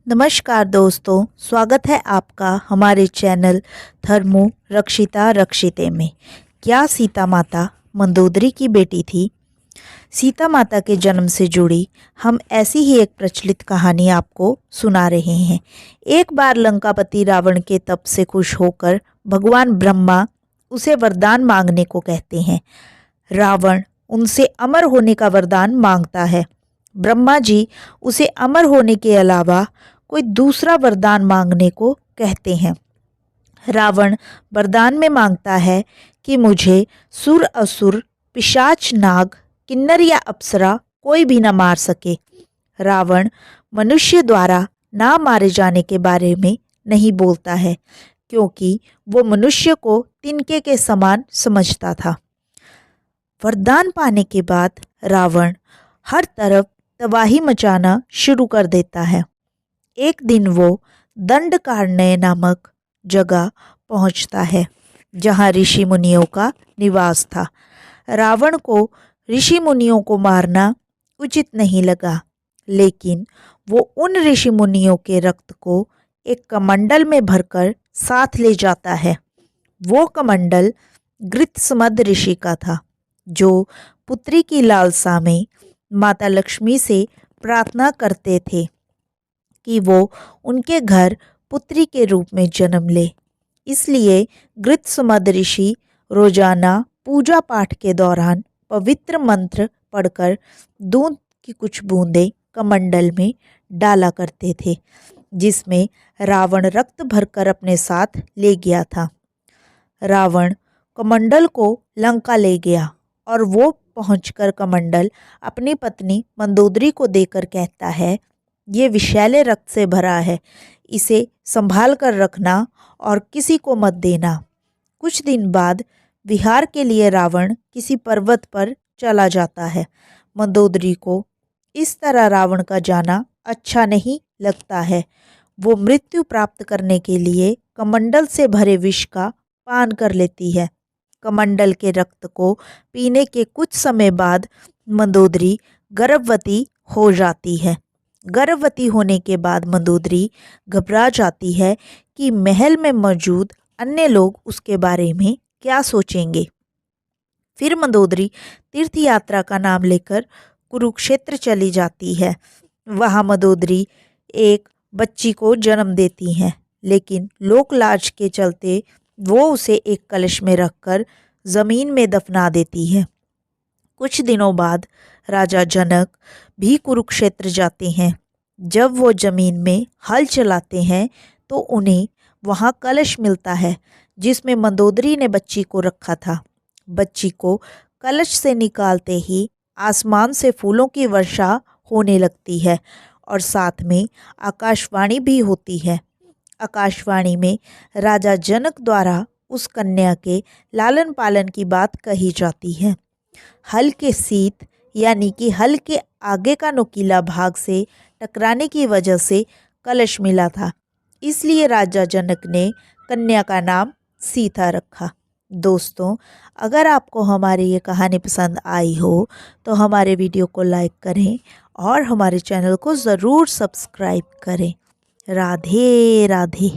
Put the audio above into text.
नमस्कार दोस्तों, स्वागत है आपका हमारे चैनल धर्मो रक्षिता रक्षिते में। क्या सीता माता मंदोदरी की बेटी थी? सीता माता के जन्म से जुड़ी हम ऐसी ही एक प्रचलित कहानी आपको सुना रहे हैं। एक बार लंकापति रावण के तप से खुश होकर भगवान ब्रह्मा उसे वरदान मांगने को कहते हैं। रावण उनसे अमर होने का वरदान मांगता है। ब्रह्मा जी उसे अमर होने के अलावा कोई दूसरा वरदान मांगने को कहते हैं। रावण वरदान में मांगता है कि मुझे सुर असुर पिशाच नाग किन्नर या अप्सरा कोई भी न मार सके। रावण मनुष्य द्वारा ना मारे जाने के बारे में नहीं बोलता है, क्योंकि वो मनुष्य को तिनके के समान समझता था। वरदान पाने के बाद रावण हर तरफ तबाही मचाना शुरू कर देता है। एक दिन वो दंडकारण्य नामक जगह पहुंचता है, जहां ऋषि मुनियों का निवास था। रावण को ऋषि मुनियों को मारना उचित नहीं लगा, लेकिन वो उन ऋषि मुनियों के रक्त को एक कमंडल में भरकर साथ ले जाता है। वो कमंडल गृत्समद ऋषि का था, जो पुत्री की लालसा में माता लक्ष्मी से प्रार्थना करते थे कि वो उनके घर पुत्री के रूप में जन्म ले। इसलिए गृत्समद ऋषि रोजाना पूजा पाठ के दौरान पवित्र मंत्र पढ़कर दूध की कुछ बूंदें कमंडल में डाला करते थे, जिसमें रावण रक्त भरकर अपने साथ ले गया था। रावण कमंडल को लंका ले गया और वो पहुंचकर कमंडल अपनी पत्नी मंदोदरी को देकर कहता है, ये विषैले रक्त से भरा है, इसे संभाल कर रखना और किसी को मत देना। कुछ दिन बाद विहार के लिए रावण किसी पर्वत पर चला जाता है। मंदोदरी को इस तरह रावण का जाना अच्छा नहीं लगता है। वो मृत्यु प्राप्त करने के लिए कमंडल से भरे विष का पान कर लेती है। कमंडल के रक्त को पीने के कुछ समय बाद मंदोदरी गर्भवती हो जाती है। गर्भवती होने के बाद मंदोदरी घबरा जाती है कि महल में मौजूद अन्य लोग उसके बारे में क्या सोचेंगे। फिर मंदोदरी तीर्थ यात्रा का नाम लेकर कुरुक्षेत्र चली जाती है। वहाँ मंदोदरी एक बच्ची को जन्म देती हैं, लेकिन लोक लाज के चलते वो उसे एक कलश में रखकर जमीन में दफना देती है। कुछ दिनों बाद राजा जनक भी कुरुक्षेत्र जाते हैं। जब वो जमीन में हल चलाते हैं तो उन्हें वहाँ कलश मिलता है, जिसमें मंदोदरी ने बच्ची को रखा था। बच्ची को कलश से निकालते ही आसमान से फूलों की वर्षा होने लगती है और साथ में आकाशवाणी भी होती है। आकाशवाणी में राजा जनक द्वारा उस कन्या के लालन पालन की बात कही जाती है। हल के सीत यानी कि हल के आगे का नुकीला भाग से टकराने की वजह से कलश मिला था, इसलिए राजा जनक ने कन्या का नाम सीता रखा। दोस्तों, अगर आपको हमारी ये कहानी पसंद आई हो तो हमारे वीडियो को लाइक करें और हमारे चैनल को ज़रूर सब्सक्राइब करें। राधे राधे।